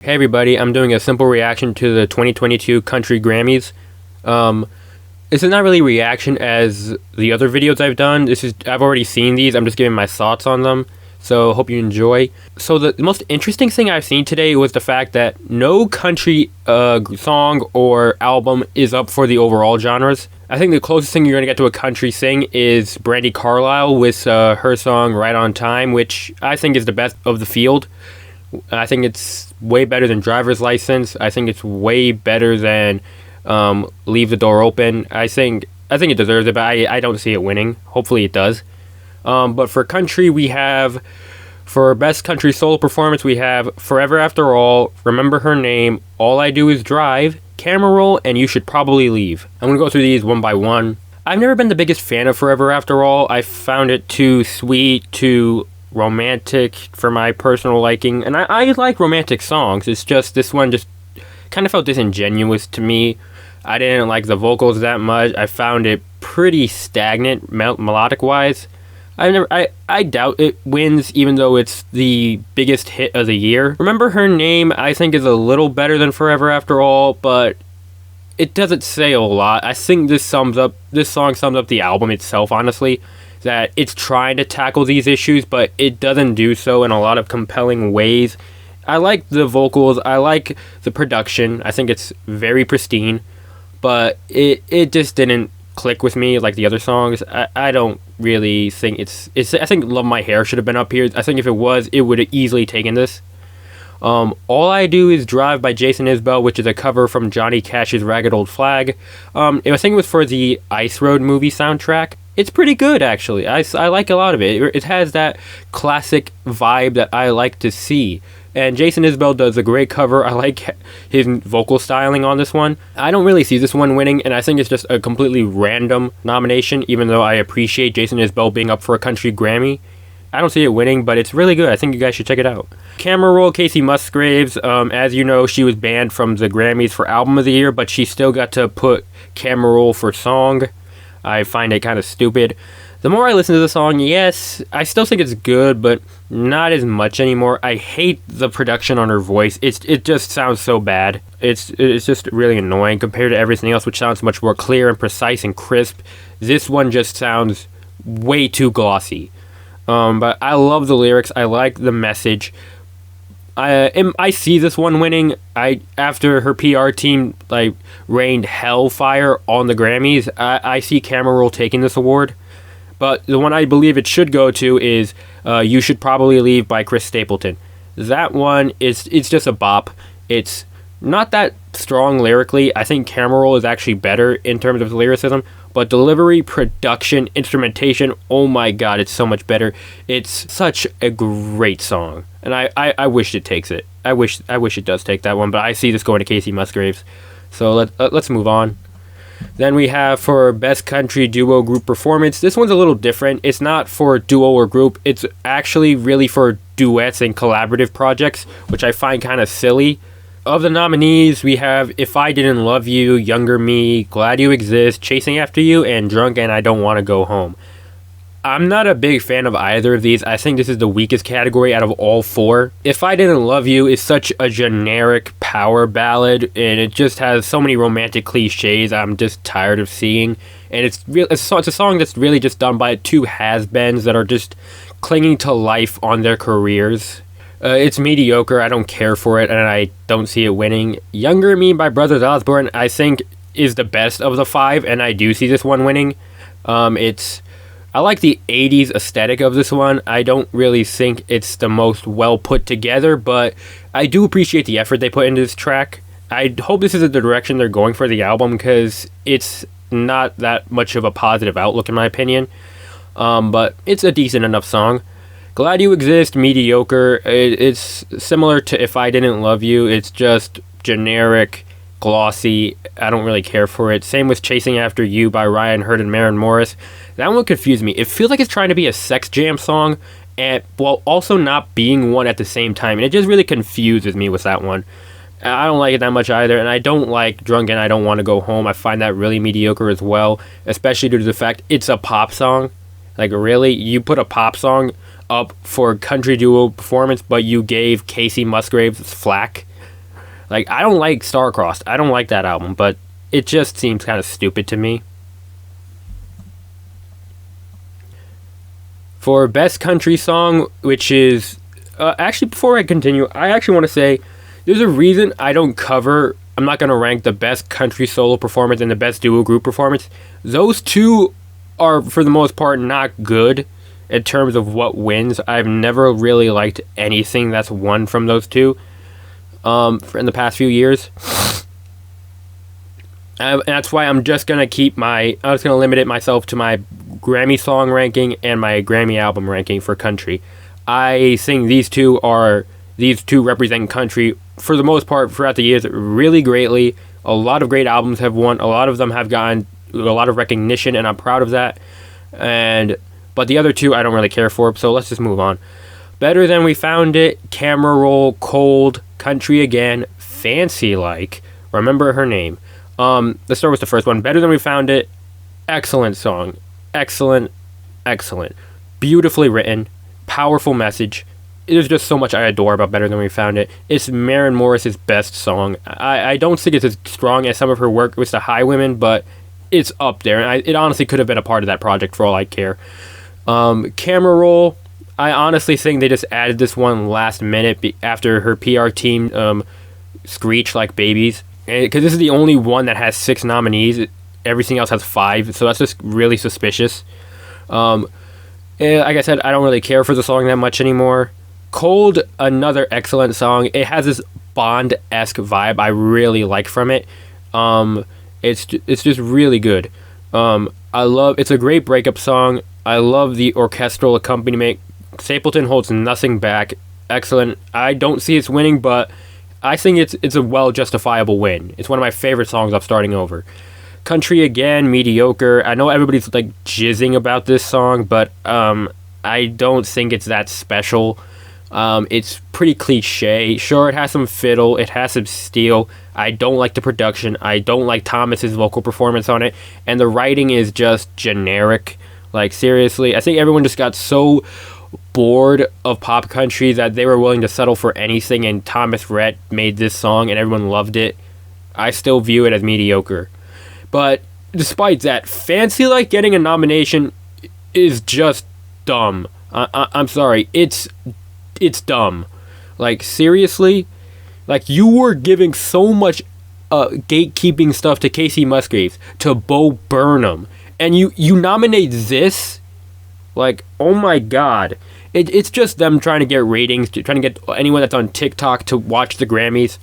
Hey everybody, I'm doing a simple reaction to the 2022 Country Grammys. This is not really a reaction as the other videos I've done. I've already seen these, I'm just giving my thoughts on them. So hope you enjoy. So the most interesting thing I've seen today was the fact that no country song or album is up for the overall genres. I think the closest thing you're going to get to a country sing is Brandi Carlile with her song Right on Time, which I think is the best of the field. I think it's way better than Driver's License. I think it's way better than Leave the Door Open. I think it deserves it, but I don't see it winning. Hopefully it does. But for country, for best country solo performance, we have Forever After All, Remember Her Name, All I Do Is Drive, Camera Roll, and You Should Probably Leave. I'm going to go through these one by one. I've never been the biggest fan of Forever After All. I found it too sweet, too romantic for my personal liking, and I like romantic songs. It's just this one just kind of felt disingenuous to me. I didn't like the vocals that much. I found it pretty stagnant melodic wise. I doubt it wins, even though it's the biggest hit of the year. Remember Her Name, I think, is a little better than Forever After All, but it doesn't say a lot. I think this song sums up the album itself, honestly, that it's trying to tackle these issues, but it doesn't do so in a lot of compelling ways. I like the vocals, I like the production, I think it's very pristine, but it just didn't click with me like the other songs. I don't really think I think Love My Hair should have been up here. I think if it was, it would have easily taken this. All I Do Is Drive by Jason Isbell, which is a cover from Johnny Cash's Ragged Old Flag. I think it was for the Ice Road movie soundtrack. It's pretty good, actually. I like a lot of it. It has that classic vibe that I like to see. And Jason Isbell does a great cover. I like his vocal styling on this one. I don't really see this one winning, and I think it's just a completely random nomination, even though I appreciate Jason Isbell being up for a country Grammy. I don't see it winning, but it's really good. I think you guys should check it out. Camera Roll, Casey Musgraves. As you know, she was banned from the Grammys for Album of the Year, but she still got to put Camera Roll for Song. I find it kind of stupid. The more I listen to the song, yes, I still think it's good, but not as much anymore. I hate the production on her voice. It just sounds so bad. It's just really annoying compared to everything else, which sounds much more clear and precise and crisp. This one just sounds way too glossy. But I love the lyrics. I like the message. I see this one winning. After her PR team rained hellfire on the Grammys, I see Camera Roll taking this award. But the one I believe it should go to is You Should Probably Leave by Chris Stapleton. That one it's just a bop. It's not that strong lyrically. I think Camera Roll is actually better in terms of lyricism, but delivery, production, instrumentation, oh my god, it's so much better. It's such a great song, and I wish it takes it. I wish it does take that one, but I see this going to Casey Musgraves. So let's move on. Then we have for Best Country Duo Group Performance. This one's a little different. It's not for duo or group. It's actually really for duets and collaborative projects, which I find kind of silly. Of the nominees, we have If I Didn't Love You, Younger Me, Glad You Exist, Chasing After You, and Drunk and I Don't Want to Go Home. I'm not a big fan of either of these. I think this is the weakest category out of all four. If I Didn't Love You is such a generic power ballad, and it just has so many romantic cliches I'm just tired of seeing. And it's a song that's really just done by two has-beens that are just clinging to life on their careers. It's mediocre. I don't care for it, and I don't see it winning. Younger Me by Brothers Osborne, I think, is the best of the five, and I do see this one winning. I like the 80s aesthetic of this one. I don't really think it's the most well put together, but I do appreciate the effort they put into this track. I hope this is the direction they're going for the album, because it's not that much of a positive outlook in my opinion. But it's a decent enough song. Glad You Exist, mediocre. It's similar to If I Didn't Love You. It's just generic, glossy. I don't really care for it. Same with Chasing After You by Ryan Hurd and Maren Morris. That one confused me. It feels like it's trying to be a sex jam song, while also not being one at the same time. And it just really confuses me with that one. I don't like it that much either, and I don't like Drunk and I Don't Want to Go Home. I find that really mediocre as well, especially due to the fact it's a pop song. Like, really? You put a pop song up for country duo performance, but you gave Casey Musgraves flack? Like, I don't like Star-Crossed. I don't like that album, but it just seems kind of stupid to me. For Best Country Song, which is... actually, before I continue, I actually want to say there's a reason I don't cover... I'm not going to rank the best country solo performance and the best duo group performance. Those two are, for the most part, not good in terms of what wins. I've never really liked anything that's won from those two in the past few years. And that's why I'm just going to limit it myself to my Grammy song ranking and my Grammy album ranking for country. I think these two represent country for the most part throughout the years really greatly. A lot of great albums have won. A lot of them have gotten a lot of recognition, and I'm proud of that. But the other two I don't really care for, so let's just move on. Better Than We Found It, Camera Roll, Cold, Country Again, Fancy Like, Remember Her Name. Let's start with the first one. Better Than We Found It, excellent song. Excellent. Beautifully written, powerful message. There's just so much I adore about Better Than We Found It. It's Maren Morris's best song. I don't think it's as strong as some of her work with the Highwomen, but it's up there. And it honestly could have been a part of that project for all I care. Camera Roll, I honestly think they just added this one last minute after her PR team screeched like babies. Because this is the only one that has 6 nominees. Everything else has 5, so that's just really suspicious. Like I said, I don't really care for the song that much anymore. Cold, another excellent song. It has this Bond-esque vibe I really like from it. It's just really good. It's a great breakup song. I love the orchestral accompaniment. Stapleton holds nothing back. Excellent. I don't see it's winning, but I think it's a well-justifiable win. It's one of my favorite songs of Starting Over. Country Again, mediocre. I know everybody's like jizzing about this song, but I don't think it's that special. It's pretty cliche. Sure, it has some fiddle, it has some steel. I don't like the production. I don't like Thomas's vocal performance on it, and the writing is just generic. Like, seriously, I think everyone just got so bored of pop country that they were willing to settle for anything, and Thomas Rhett made this song and everyone loved it. I still view it as mediocre. But despite that, Fancy Like getting a nomination is just dumb. I'm sorry, it's dumb. Like, seriously? Like, you were giving so much gatekeeping stuff to Casey Musgraves, to Bo Burnham, and you nominate this? Like, oh my god. It's just them trying to get ratings, trying to get anyone that's on TikTok to watch the Grammys.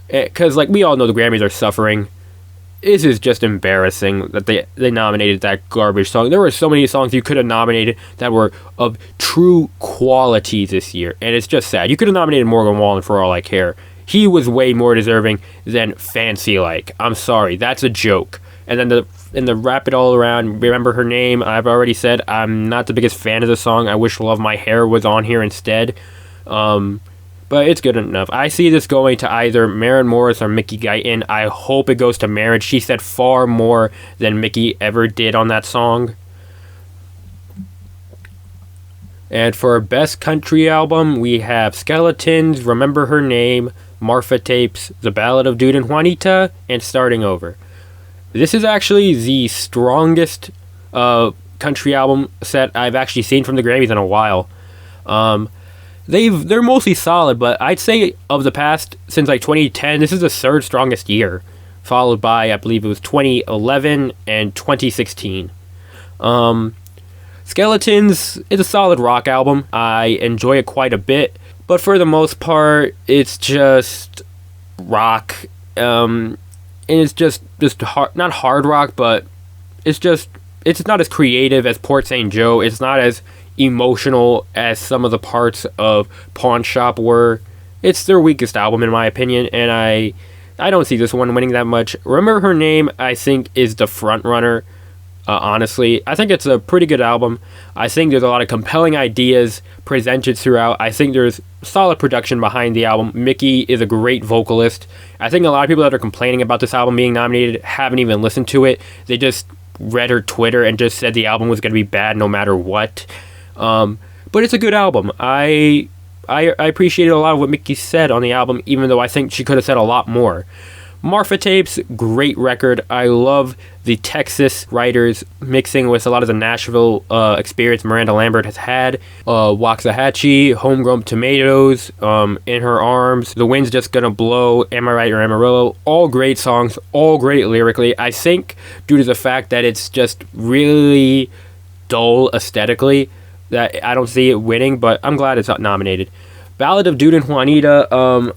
Because, like, we all know the Grammys are suffering. This is just embarrassing that they nominated that garbage song. There were so many songs you could have nominated that were of true quality this year, and it's just sad. You could have nominated Morgan Wallen for all I care. He was way more deserving than Fancy Like. I'm sorry, that's a joke. And then the wrap it all around, Remember Her Name. I've already said I'm not the biggest fan of the song. I wish Love My Hair was on here instead. But it's good enough. I see this going to either Maren Morris or Mickey Guyton. I hope it goes to Maren. She said far more than Mickey ever did on that song. And for Best Country Album, we have Skeletons, Remember Her Name, Marfa Tapes, The Ballad of Dude and Juanita, and Starting Over. This is actually the strongest country album set I've actually seen from the Grammys in a while. They're mostly solid, but I'd say of the past, since like 2010, this is the third strongest year, followed by, I believe it was 2011 and 2016. Skeletons is a solid rock album. I enjoy it quite a bit, but for the most part, it's just rock. And it's just hard, not hard rock, but it's not as creative as Port St. Joe. It's not as emotional as some of the parts of Pawn Shop were. It's their weakest album in my opinion, and I don't see this one winning that much. Remember Her Name, I think, is the front runner. Honestly, I think it's a pretty good album. I think there's a lot of compelling ideas presented throughout. I think there's solid production behind the album. Mickey is a great vocalist. I think a lot of people that are complaining about this album being nominated haven't even listened to it. They just read her Twitter and just said the album was going to be bad no matter what. But it's a good album. I I appreciated a lot of what Mickey said on the album, even though I think she could have said a lot more. Marfa Tapes, great record. I love the Texas writers mixing with a lot of the Nashville experience Miranda Lambert has had. Waxahachie, Homegrown Tomatoes, In Her Arms, The Wind's Just Gonna Blow, Am I Right or Amarillo, all great songs, all great lyrically. I think due to the fact that it's just really dull aesthetically, that I don't see it winning, but I'm glad it's not nominated. Ballad of Dude and Juanita,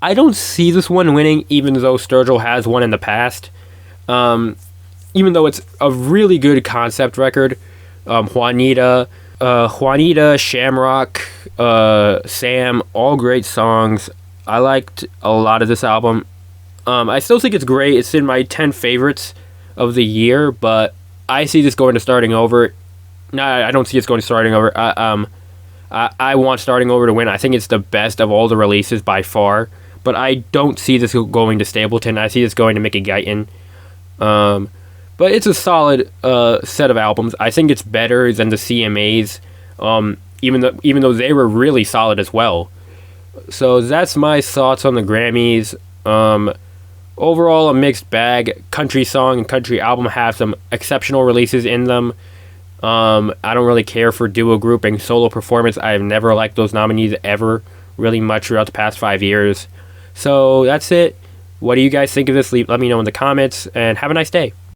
I don't see this one winning, even though Sturgill has won in the past. Even though it's a really good concept record. Juanita, Shamrock, Sam, all great songs. I liked a lot of this album. I still think it's great. It's in my 10 favorites of the year, but I see this going to Starting Over. No, I don't see it's going to Starting Over. I want Starting Over to win. I think it's the best of all the releases by far. But I don't see this going to Stapleton. I see this going to Mickey Guyton. But it's a solid set of albums. I think it's better than the CMAs, even though they were really solid as well. So that's my thoughts on the Grammys. Overall, a mixed bag. Country song and country album have some exceptional releases in them. I don't really care for duo grouping, solo performance. I've never liked those nominees ever really much throughout the past 5 years. So that's it. What do you guys think of this? Let me know in the comments, and have a nice day.